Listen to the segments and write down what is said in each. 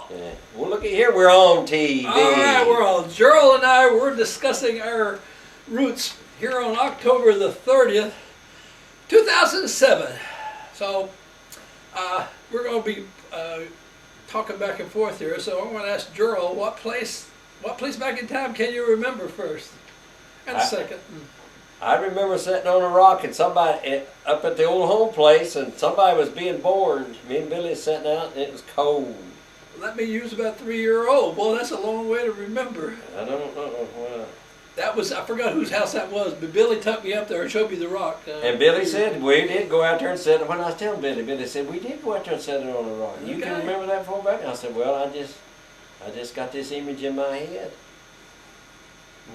Yeah. Well, look at here, we're on TV. All right, we're on. Gerald and I, we're discussing our roots here on October the 30th, 2007. So we're going to be talking back and forth here. So I'm going to ask Gerald, what place back in time can you remember first? And second. I remember sitting on a rock and somebody up at the old home place, and somebody was being born. Me and Billy was sitting out, and it was cold. Let me use about 3-year-old. Boy, that's a long way to remember. I don't know. That was, I forgot whose house that was, but Billy took me up there and showed me the rock. And Billy said, we did go out there and sit. When I was telling Billy said, we did go out there and sit on a rock. Okay. You can remember that far back? And I said, well, I just got this image in my head.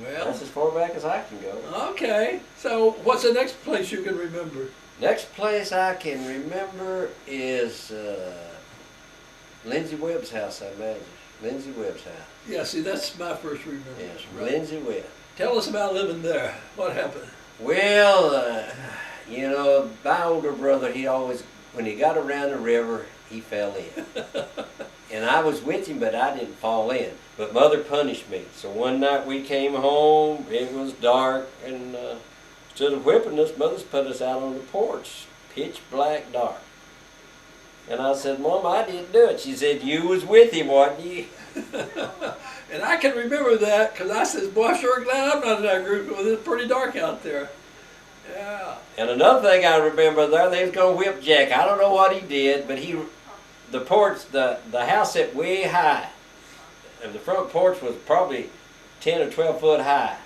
Well, that's as far back as I can go. Okay. So what's the next place you can remember? Next place I can remember is Lindsay Webb's house, I imagine. Lindsay Webb's house. Yeah, see, that's my first remembrance. Yes, right? Lindsay Webb. Tell us about living there. What happened? Well, you know, my older brother, he always, when he got around the river, he fell in. And I was with him, but I didn't fall in. But Mother punished me. So one night we came home, it was dark, and instead of whipping us, Mother's put us out on the porch, pitch black dark. And I said, Mom, I didn't do it. She said, you was with him, wasn't you? And I can remember that, because I said, boy, I'm sure glad I'm not in that group, because it's pretty dark out there. Yeah. And another thing I remember there, they was going to whip Jack. I don't know what he did, but the porch, the house set way high. And the front porch was probably 10 or 12 foot high.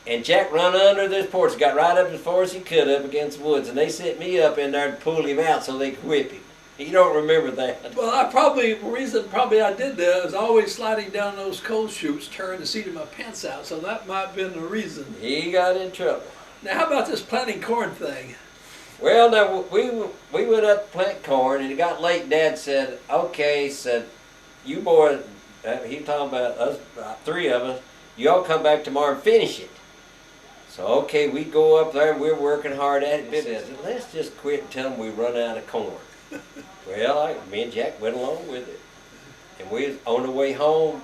And Jack run under this porch, got right up as far as he could up against the woods, and they set me up in there to pull him out so they could whip him. You don't remember that? Well, the reason I did that is always sliding down those coal chutes, tearing the seat of my pants out, so that might have been the reason. He got in trouble. Now, how about this planting corn thing? Well, now, we went up to plant corn, and it got late. Dad said, okay, said, you boys, he talking about us, three of us, you all come back tomorrow and finish it. So, okay, we go up there, and we're working hard at it. He said, let's just quit until we run out of corn. Well, me and Jack went along with it. And we was on the way home,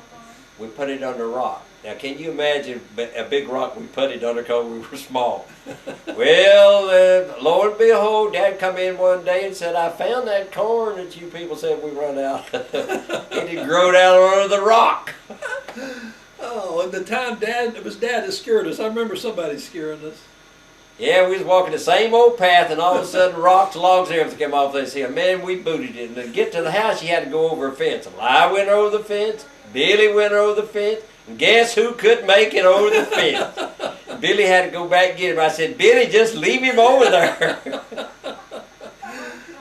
we put it on the rock. Now, can you imagine a big rock we put it under because we were small? Well, lo and behold, Dad come in one day and said, I found that corn that you people said we run out. It had grown out under the rock. Oh, and the time it was Dad that scared us. I remember somebody scaring us. Yeah, we was walking the same old path, and all of a sudden rocks, logs, and everything came off this hill. Man, we booted it. And to get to the house, you had to go over a fence. Well, I went over the fence, Billy went over the fence, and guess who couldn't make it over the fence? Billy had to go back and get him. I said, Billy, just leave him over there.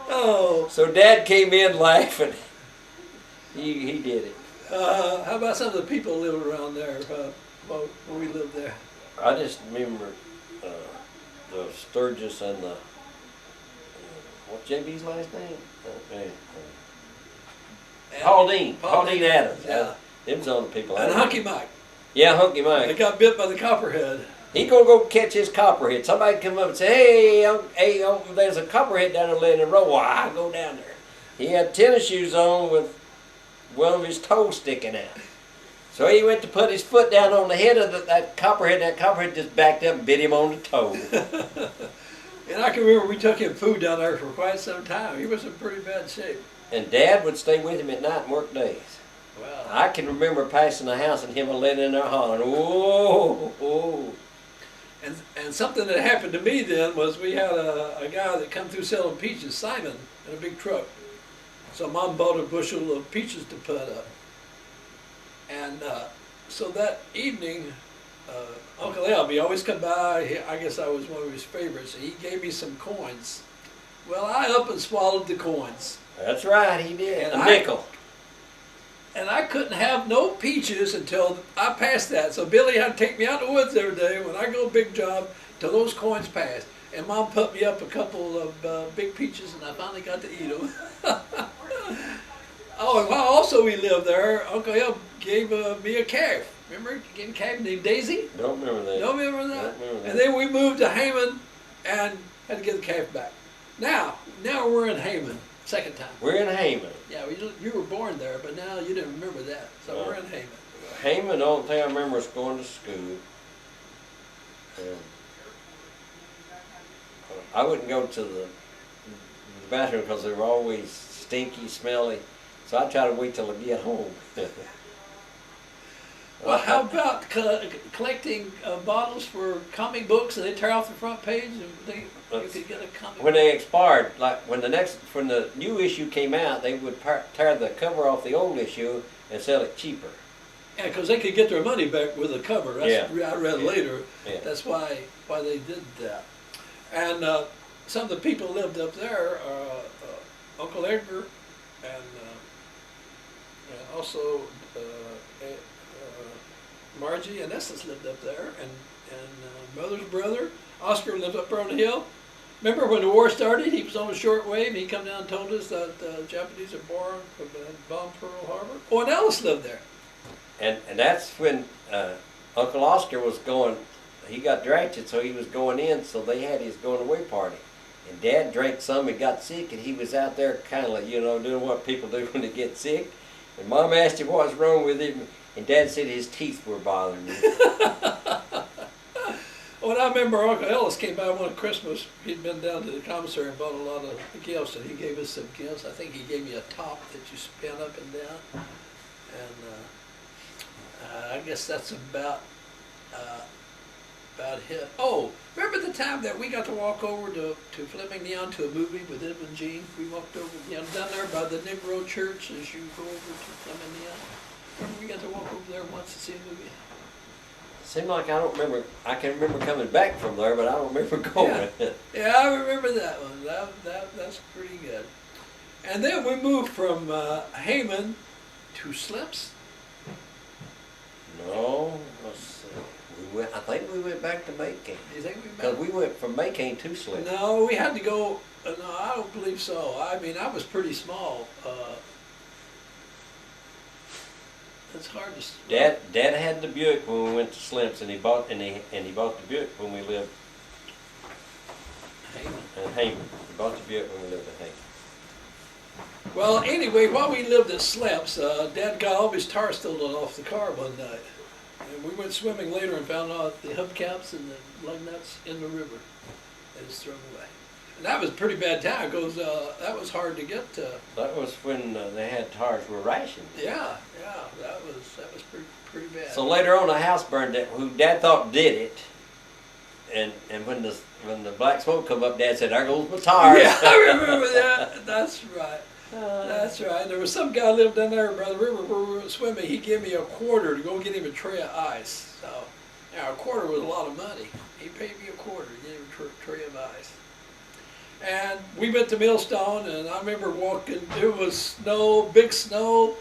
Oh. So Dad came in laughing. He did it. How about some of the people living around there when we lived there? I just remember the Sturgis and the, what's JB's last name? Pauldine Adams. Yeah. Them was on the people. And Hunky Mike. Yeah, Hunky Mike. They got bit by the copperhead. He gonna go catch his copperhead. Somebody come up and say, hey, there's a copperhead down there laying in the road. Well, I go down there. He had tennis shoes on with one of his toes sticking out. So he went to put his foot down on the head of that copperhead. That copperhead just backed up and bit him on the toe. And I can remember we took him food down there for quite some time. He was in pretty bad shape. And Dad would stay with him at night and work days. Wow. I can remember passing the house and him laying in there hollering, oh, oh. And something that happened to me then was we had a guy that come through selling peaches, Simon, in a big truck. So Mom bought a bushel of peaches to put up. And so that evening, Uncle Albie always come by. I guess I was one of his favorites. He gave me some coins. Well, I up and swallowed the coins. That's right, he did. And a nickel. And I couldn't have no peaches until I passed that. So Billy had to take me out in the woods every day when I go big job till those coins passed. And Mom put me up a couple of big peaches, and I finally got to eat them. Oh, and while also we lived there, Uncle Al gave me a calf. Remember getting a calf named Daisy? Don't remember that. Don't remember that? Don't remember that. And then we moved to Hammond and had to get the calf back. Now we're in Hammond. Second time. We're in Haman. Yeah, you were born there, but now you didn't remember that. So we're in Haman. Haman, the only thing I remember is going to school. And I wouldn't go to the bathroom because they were always stinky, smelly. So I try to wait till I get home. Well, how about collecting bottles for comic books, and they tear off the front page, and you could get a comic. When they expired, like when the new issue came out, they would tear the cover off the old issue and sell it cheaper. Yeah, because they could get their money back with the cover. That's, I read later. Yeah. That's why they did that. And some of the people lived up there, Uncle Edgar, and also Margie and Estes lived up there, and Mother's brother, Oscar, lived up there on the hill. Remember when the war started, he was on a shortwave, and he come down and told us that the Japanese are bombed Pearl Harbor. Oh, and Alice lived there. And that's when Uncle Oscar was going, he got drafted, so he was going in, so they had his going away party. And Dad drank some and got sick, and he was out there kind of like, doing what people do when they get sick. And Mom asked him what's wrong with him, and Dad said his teeth were bothering him. Well, I remember Uncle Ellis came by one Christmas. He'd been down to the commissary and bought a lot of gifts, and he gave us some gifts. I think he gave me a top that you spin up and down. And I guess that's about it. Oh, remember the time that we got to walk over to Fleming Neon to a movie with Ed and Jean? We walked over, down there by the Negro Church as you go over to Fleming Neon. Remember we got to walk over there once to see a movie? Seemed like I don't remember. I can remember coming back from there, but I don't remember going. Yeah, I remember that one. That's pretty good. And then we moved from Haman to Slips. No, let's see. I think we went back to Macon. Do you think we Because we went from Macon to Slips. No, we had to go. No, I don't believe so. I mean, I was pretty small. It's hard to. Dad had the Buick when we went to Slips, and he bought the Buick when we lived in Haman. He bought the Buick when we lived in Haman. Well, anyway, while we lived at Slips, Dad got all his tar stolen off the car one night. And we went swimming later and found out the hubcaps and the lug nuts in the river. They was thrown away. And that was a pretty bad time because that was hard to get to. That was when they had tires were rationed. Yeah, that was pretty bad. So later on, the house burned that who Dad thought did it, and when the black smoke come up, Dad said, "There goes my tires." Yeah, I remember that. That's right. That's right. There was some guy lived down there by the river where we were swimming. He gave me $quarter to go get him a tray of ice. So, a $quarter was a lot of money. He paid me $quarter to get him a tray of ice. And we went to Millstone, and I remember walking. It was snow, big snow,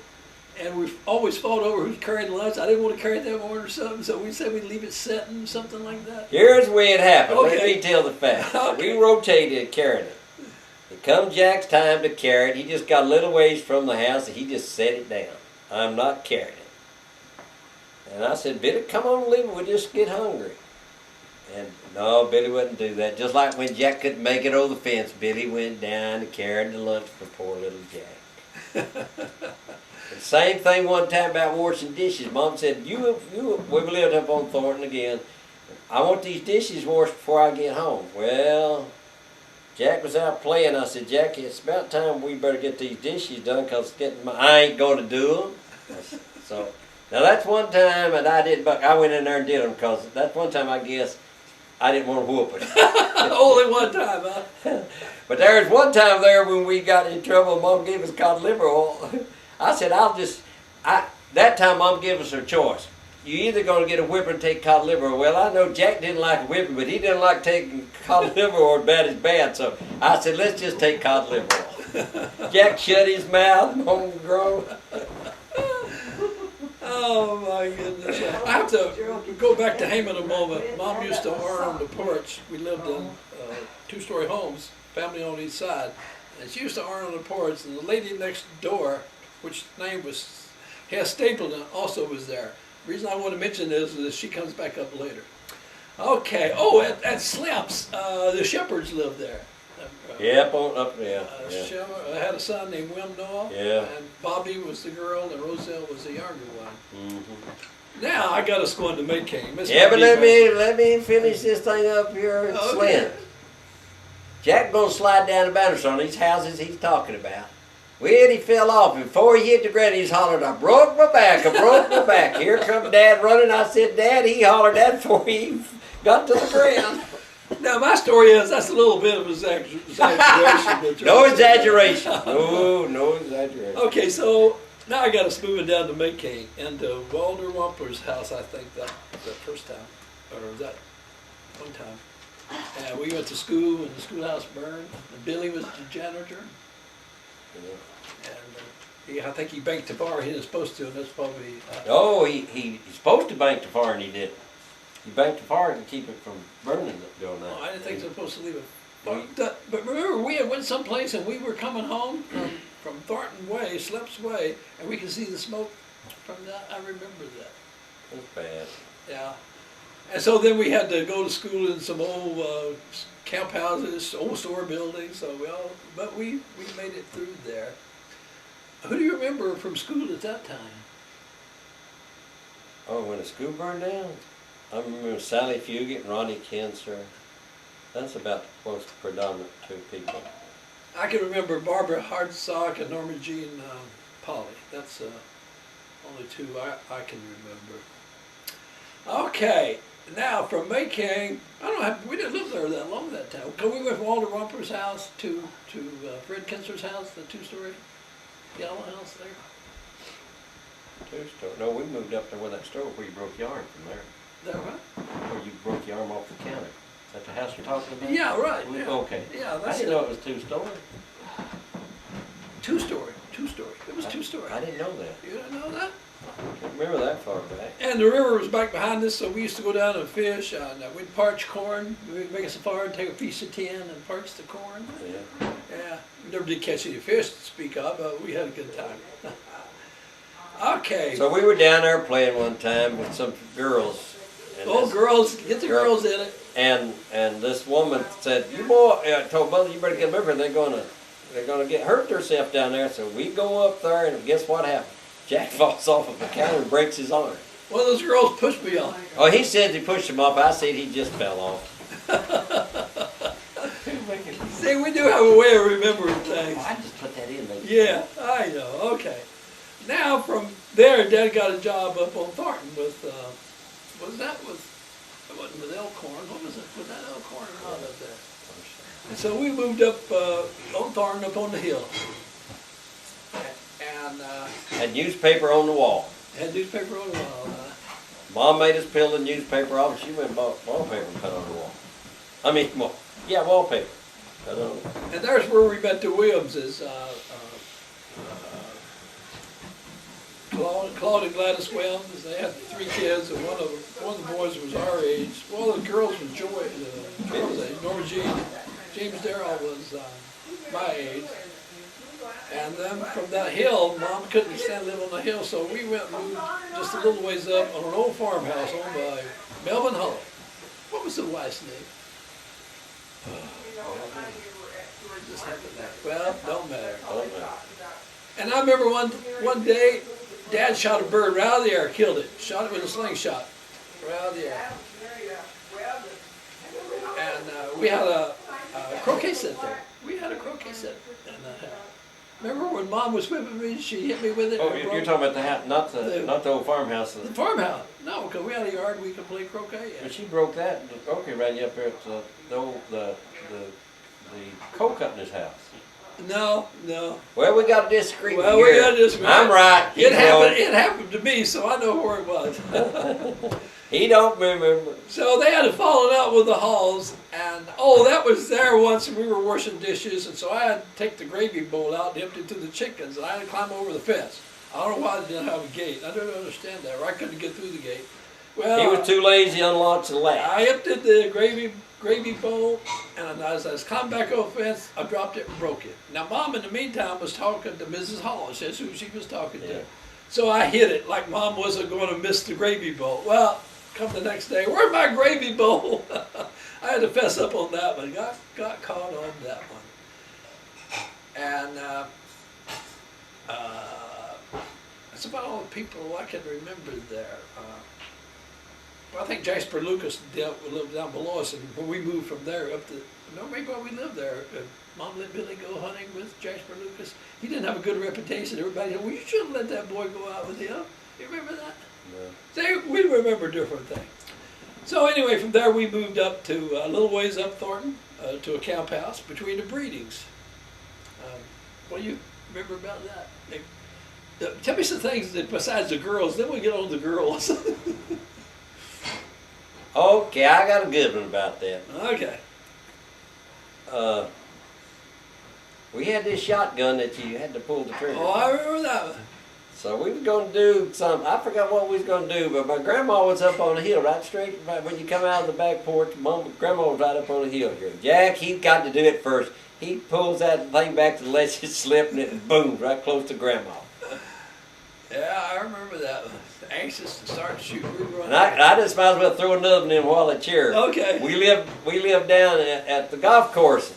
and we always fought over who's carrying lunch. I didn't want to carry it that morning or something, so we said we'd leave it setting, something like that. Here's the way it happened. Okay. Let me tell the facts. Okay. We rotated carrying it. It come Jack's time to carry it. He just got a little ways from the house, and he just set it down. I'm not carrying it. And I said, Billy, come on and leave it. We'll just get hungry. And no, Billy wouldn't do that. Just like when Jack couldn't make it over the fence, Billy went down and carried the lunch for poor little Jack. And same thing one time about washing dishes. Mom said, we lived up on Thornton again. I want these dishes washed before I get home. Well, Jack was out playing. I said, Jack, it's about time we better get these dishes done because I ain't going to do them. So now that's one time, and I didn't. But I went in there and did them because that's one time I guess I didn't want to whoop it. Only one time, huh? But there was one time there when we got in trouble. Mom gave us cod liver oil. I said, that time Mom gave us her choice. You either going to get a whipping and take cod liver oil. Well, I know Jack didn't like a whipping, but he didn't like taking cod liver oil bad as bad. So I said, let's just take cod liver oil. Jack shut his mouth, Mom groaned. Oh my goodness. I have to go back to Haman a moment. Mom used to iron on the porch. We lived in two-story homes, family on each side. And she used to iron on the porch, and the lady next door, which name was Hess Stapleton, also was there. The reason I want to mention this is she comes back up later. Okay. Oh, at Slips, the Shepherds lived there. Yep, on up there. Yeah. I had a son named Wilm Noah. Yeah. And Bobby was the girl, and Roselle was the younger one. Mm-hmm. Now I got us going to Mayking. Yeah, but let me finish this thing up here, Slim. Jack gonna slide down the boundaries on these houses he's talking about. Well, he fell off. Before he hit the ground, he's hollered, "I broke my back, I broke my back." Here comes Dad running. I said, "Dad," he hollered that before he got to the ground. Now, my story is, that's a little bit of exaggeration. No exaggeration. No exaggeration. Okay, so now I got us moving down to Mayking and to Walter Wampler's house, I think, that first time, or that one time. And we went to school, and the schoolhouse burned, and Billy was the janitor. And I think he banked the bar he was supposed to, and that's probably... He's supposed to bank the fire, and he didn't. He banked the fire to keep it from burning going out. Oh, I didn't think they were supposed to leave it. But remember, we had went someplace, and we were coming home from Thornton Way, Slips Way, and we could see the smoke from that. I remember that. That's bad. Yeah. And so then we had to go to school in some old camp houses, old store buildings. So but we made it through there. Who do you remember from school at that time? Oh, when the school burned down? I remember Sally Fugit and Ronnie Kincer. That's about the most predominant two people. I can remember Barbara Hartsock and Norma Jean Polly. That's only two I can remember. Okay. Now, from Mayking, we didn't live there that long that time. We went from Walter Wampler's house to Fred Kincer's house, the two-story yellow house there. Two-story? No, we moved up there with that store where you broke your arm from there. Is that right? Where you broke your arm off the counter. Is that the house you're talking about? Yeah, right. Yeah. Okay. Yeah, I didn't know it was two-story. Two-story. It was two-story. I didn't know that. You didn't know that? I can't remember that far back. And the river was back behind us, so we used to go down and fish. And we'd parch corn. We'd make us a fire and take a piece of tin and parch the corn. Yeah. Yeah. We never did catch any fish to speak of, but we had a good time. Okay. So we were down there playing one time with some girls. Girls, get the girls in it. And this woman said, "You boy," I told Mother, "you better get over. They're gonna get hurt themselves down there." So we go up there, and guess what happened? Jack falls off of the counter and breaks his arm. One of those girls pushed me off. Oh, he said he pushed him off. I said he just fell off. See, we do have a way of remembering things. I just put that in. Yeah, I know. Okay. Now from there, Dad got a job up on Thornton with, it wasn't with Elkhorn. What was it? Was that Elkhorn or not up there? And so we moved up on Thornton up on the hill. And had newspaper on the wall. Had newspaper on the wall. Mom made us peel the newspaper off, and she went and bought wallpaper and put on the wall. Wallpaper. And there's where we met the Williamses. Claude and Gladys Williams. They had 3 kids, and one of the boys was our age. One of the girls was Joy. Norma Jean. James Darrell was my age. And then from that hill, Mom couldn't stand living on the hill, so we went and moved just a little ways up on an old farmhouse owned by Melvin Hull. What was the wife's name? Well, don't matter. And I remember one day, Dad shot a bird right out of the air, killed it. Shot it with a slingshot, right out of the air. And we had a croquet set there. We had a croquet set in the house. Remember when Mom was whipping me, she hit me with it? Oh, you're talking about the house, not the old farmhouse. The farmhouse. No, because we had a yard we could play croquet in. But she broke that. The croquet ran you up there at the coal company's house. No. Well, we got to disagree. Well, we got to disagree. I'm right. It happened to me, so I know where it was. He don't remember. So they had a falling out with the Halls, and that was there once, and we were washing dishes, and so I had to take the gravy bowl out and empty it to the chickens, and I had to climb over the fence. I don't know why they didn't have a gate. I don't understand that, or I couldn't get through the gate. Well, he was too lazy to unlock the latch. I emptied the gravy bowl, and as I was climbing back over the fence, I dropped it and broke it. Now, Mom, in the meantime, was talking to Mrs. Hall. That's who she was talking to. So I hit it like Mom wasn't going to miss the gravy bowl. Well, come the next day, where's my gravy bowl? I had to fess up on that one. Got caught on that one. And that's about all the people I can remember there. Well, I think Jasper Lucas lived down below us, and when we moved from there up to, no, maybe while we lived there, Mom let Billy go hunting with Jasper Lucas. He didn't have a good reputation. Everybody said, well, you shouldn't let that boy go out with him. You remember that? No. See, we remember different things. So anyway, from there we moved up to a little ways up Thornton, to a camp house between the breedings. What do you remember about that? Tell me some things that besides the girls, then we get on to the girls. Okay, I got a good one about that. Okay. We had this shotgun that you had to pull the trigger. Oh, I remember that one. So we was going to do something. I forgot what we was going to do, but my grandma was up on the hill, right straight when you come out of the back porch. Grandma was right up on the hill here. Jack, he got to do it first. He pulls that thing back to the Letcher slip, and it boom right close to Grandma. Yeah, I remember that one. Anxious to start shooting. And I just might as well throw another one in while it's here. Okay. We lived down at the golf course,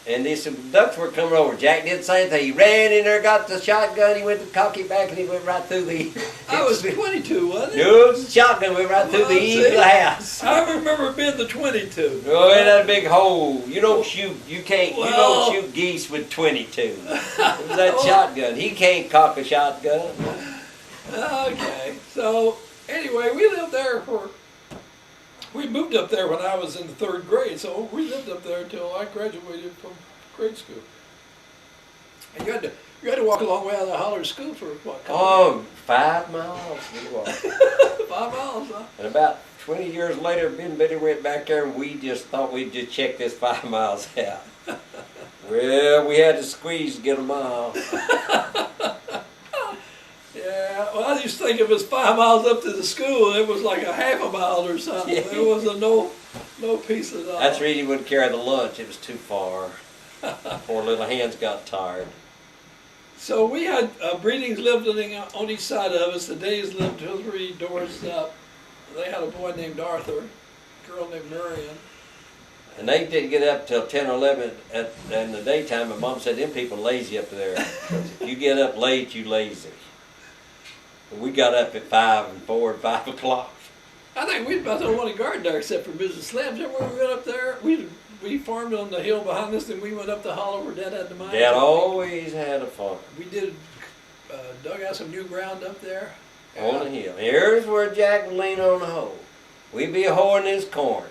and these ducks were coming over. Jack did the same thing. He ran in there, got the shotgun. He went to cock it back, and he went right through the. I was 22, wasn't it? No, the shotgun went right through the eave of the house. I remember being the 22. Oh, in that big hole. You don't shoot. You can't. Well, you don't shoot geese with 22. It was that shotgun. He can't cock a shotgun. Okay, so anyway, we lived there we moved up there when I was in the 3rd grade, so we lived up there until I graduated from grade school. And you had to walk a long way out of the holler to school for what? Oh, 5 miles we walked. 5 miles, huh? And about 20 years later, me and Betty went back there, and we just thought we'd just check this 5 miles out. Well, we had to squeeze to get a mile. Yeah, well, I used to think it was 5 miles up to the school, it was like a half a mile or something. Yeah. There was no piece at all. That's the reason he wouldn't carry the lunch. It was too far. Poor little hands got tired. So we had breedings living on each side of us. The Days lived 2 or 3 doors up. They had a boy named Arthur, a girl named Marion. And they didn't get up till 10 or 11 in the daytime, and Mom said, them people lazy up there. If you get up late, you lazy. And we got up at 5 and 4 and 5 o'clock. I think we about the only one in garden there except for Mrs. Slam's. Remember when we went up there? We farmed on the hill behind us, and we went up the hollow where Dad had the mine. Dad always had a farm. We did dug out some new ground up there. On the hill. Here's where Jack would lean on the hoe. We'd be hoeing his corn.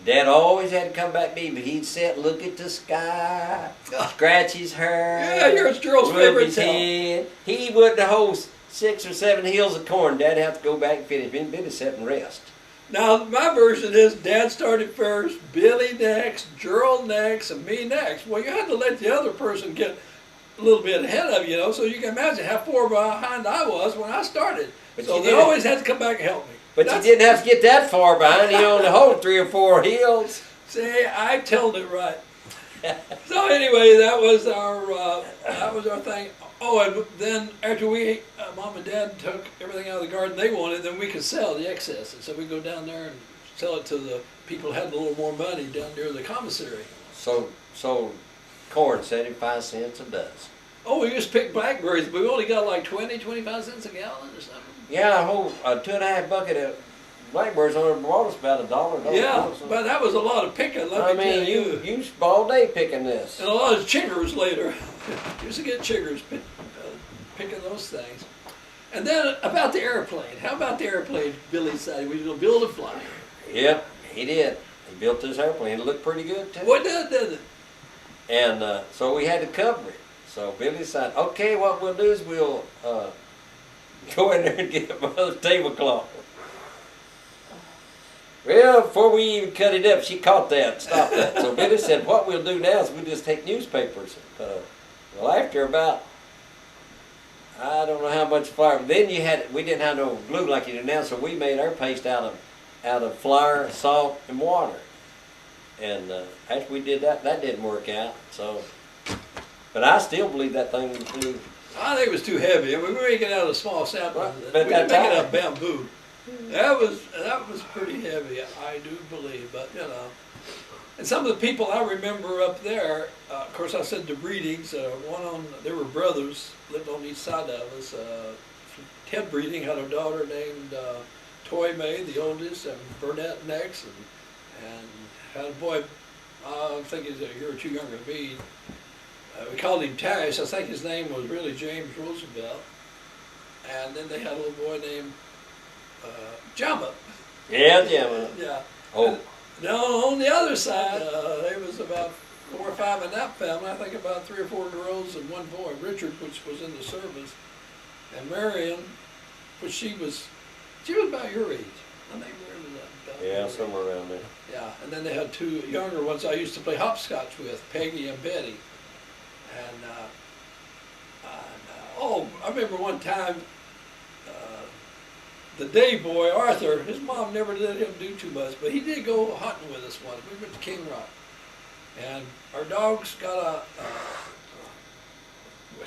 Dad always had to come back to me, but he'd sit, look at the sky, scratch his hair. Yeah, here's Gerald's rub favorite his tell. head. He wouldn't hoe 6 or 7 hills of corn. Dad'd have to go back and finish. Billy sit and rest. Now, my version is Dad started first, Billy next, Gerald next, and me next. Well, you had to let the other person get a little bit ahead of you, so you can imagine how far behind I was when I started. But so they always had to come back and help me. But you didn't have to get that far behind. You only hoed 3 or 4 hills. See, I told it right. So anyway, that was our thing. Oh, and then after we, Mom and Dad took everything out of the garden they wanted, then we could sell the excess. And so we go down there and sell it to the people who had a little more money down near the commissary. So corn, 75 cents a dozen. Oh, we used to pick blackberries, but we only got like 20, 25 cents a gallon or something. Yeah, a whole 2.5 bucket of blackberries only brought us about $1. Yeah, but that was a lot of picking, let me tell you. You spent all day picking this. And a lot of chiggers later. Used to get chiggers picking those things. And then about the airplane. How about the airplane? Billy said we were going to build a flyer. Yep, he did. He built this airplane. It looked pretty good, too. What did it? And so we had to cover it. So Billy said, okay, what we'll do is we'll go in there and get another tablecloth. Well, before we even cut it up, she caught that and stopped that. So Billy said, what we'll do now is we'll just take newspapers. Well, after about, I don't know how much flour. Then we didn't have no glue like you do now, so we made our paste out of flour, salt, and water. And after we did that, that didn't work out. So, but I still believe that thing was too. I think it was too heavy. I mean, we were making it out of small saplings. But we didn't make it out of bamboo. That was pretty heavy, I do believe, but you know. And some of the people I remember up there, of course I said the Breedings, they were brothers, lived on each side of us. Ted Breeding had a daughter named Toy May, the oldest, and Burnett next, and had a boy, I think he's a year or two younger than me. We called him Tash. I think his name was really James Roosevelt. And then they had a little boy named Jamba. Yeah, Jamba. Yeah. Oh. No, on the other side, there was about 4 or 5 in that family. I think about 3 or 4 girls and 1 boy. Richard, which was in the service, and Marion, which she was about your age. I think Marion was about your age. Somewhere around there. Yeah, and then they had 2 younger ones I used to play hopscotch with, Peggy and Betty. And I remember one time, the day boy, Arthur, his mom never let him do too much, but he did go hunting with us once. We went to King Rock. And our dogs got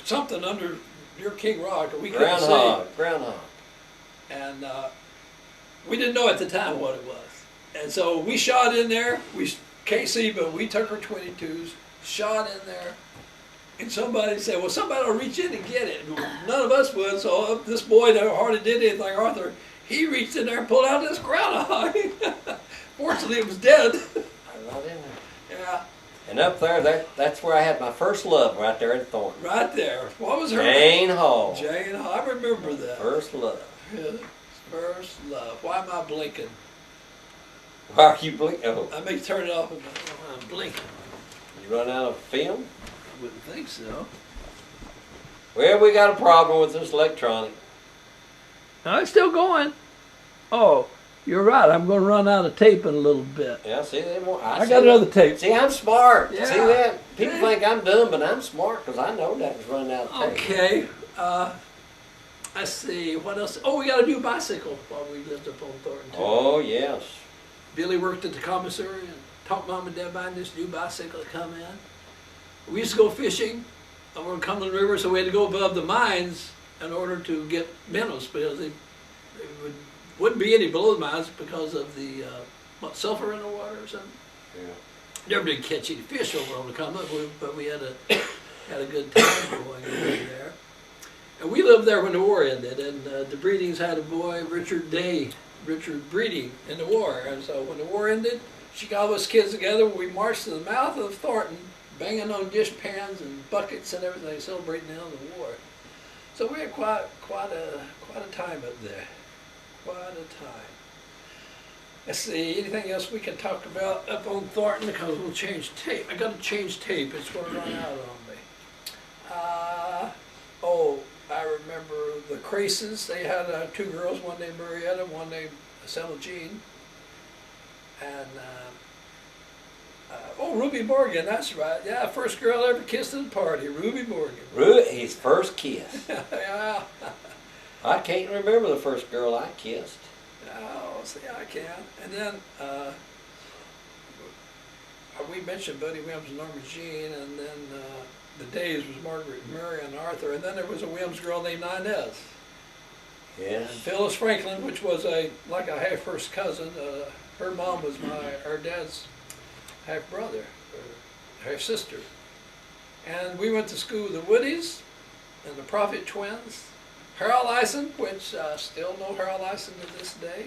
something under near King Rock, and we couldn't see. Groundhog. And we didn't know at the time what it was. And so we shot in there. We can't see, but we took our 22s, shot in there. And somebody said, well, somebody will reach in and get it. None of us would, so this boy that hardly did anything, Arthur, he reached in there and pulled out this groundhog. Fortunately, it was dead. Right in there. Yeah. And up there, that's where I had my first love, right there in Thornton. Right there. What was her name? Jane Hall. Jane Hall. I remember that. First love. Yeah. First love. Why am I blinking? Why are you blinking? Oh. I may turn it off. I'm blinking. You run out of film? Wouldn't think so. Well, we got a problem with this electronic. No, it's still going. Oh, you're right. I'm going to run out of tape in a little bit. Yeah, see, I got another tape. See, I'm smart. Yeah. See that? People think I'm dumb, but I'm smart because I know that was running out of tape. Okay. Let's see. What else? Oh, we got a new bicycle while we lived up on Thornton, too. Oh, yes. Billy worked at the commissary and talked Mom and Dad buying this new bicycle to come in. We used to go fishing over the Cumberland River, so we had to go above the mines in order to get minnows, because they wouldn't be any below the mines because of the sulfur in the water or something. Yeah. Never did catch any fish over on the Cumberland, but we had a good time going over there. And we lived there when the war ended, and the Breedings had a boy, Richard Breeding, in the war. And so when the war ended, she got all us kids together. We marched to the mouth of Thornton, banging on dish pans and buckets and everything, celebrating the end of the war. So we had quite a time up there. Quite a time. Let's see, anything else we can talk about up on Thornton, because we'll change tape. I got to change tape. It's going to run out on me. I remember the Craces. They had 2 girls, one named Marietta, one named Selma Jean. And Ruby Morgan, that's right. Yeah, first girl I ever kissed at a party, Ruby Morgan. His first kiss. Yeah. I can't remember the first girl I kissed. Oh, see, I can. And then we mentioned Buddy Wims and Norma Jean, and then the Days was Margaret, Mary, and Arthur, and then there was a Wims girl named Inez. Yes. And Phyllis Franklin, which was like a half-first cousin. Her mom was our dad's half-brother, or half-sister. And we went to school with the Woodies and the Prophet twins. Harold Lyson, which still know Harold Lyson to this day.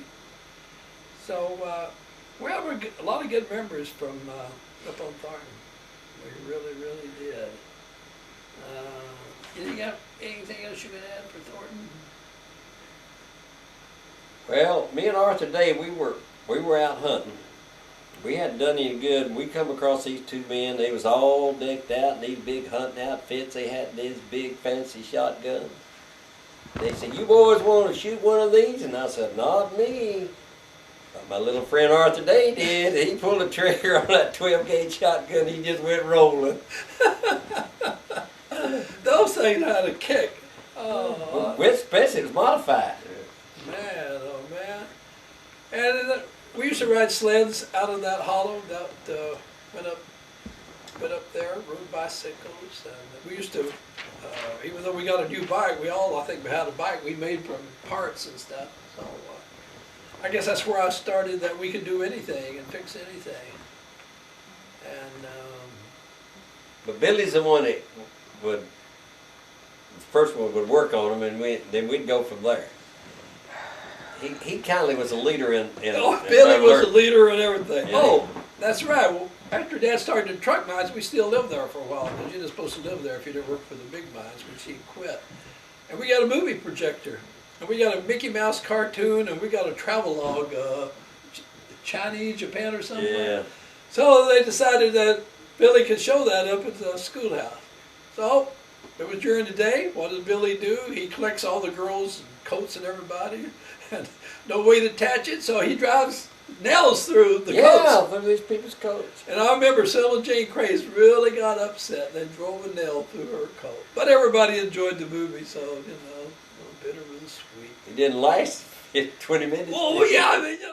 So we have a lot of good memories from up on Thornton. We really, really did. Anything else you could add for Thornton? Well, me and Arthur Day, we were out hunting. We hadn't done any good. We come across these 2 men. They was all decked out in these big hunting outfits. They had these big fancy shotguns. They said, "You boys want to shoot one of these?" And I said, "Not me." But my little friend Arthur Day did. He pulled the trigger on that 12-gauge shotgun. He just went rolling. Those things had a kick. Oh, especially it was modified. Man, oh man. And we used to ride sleds out in that hollow that went up there, rode bicycles, and we used to, even though we got a new bike, we all, I think, had a bike we made from parts and stuff. So I guess that's where I started, that we could do anything and fix anything. And But Billy's the one that would, the first one would work on them, and then we'd go from there. He kindly was a leader in Billy was a learning. leader and everything. Yeah. Oh, that's right. Well, after Dad started in truck mines, we still lived there for a while, because you're not supposed to live there if you didn't work for the big mines, which he quit. And we got a movie projector, and we got a Mickey Mouse cartoon, and we got a travelogue, Chinese, Japan or something. Yeah. So they decided that Billy could show that up at the schoolhouse. So it was during the day. What does Billy do? He collects all the girls' coats and everybody, and no way to attach it, so he drives nails through the coats. Through these people's coats. And I remember Selma Jane Craze really got upset and then drove a nail through her coat. But everybody enjoyed the movie, so, you know, a little bitter with the sweet. It didn't last 20 minutes. Oh, yeah, I mean, you know.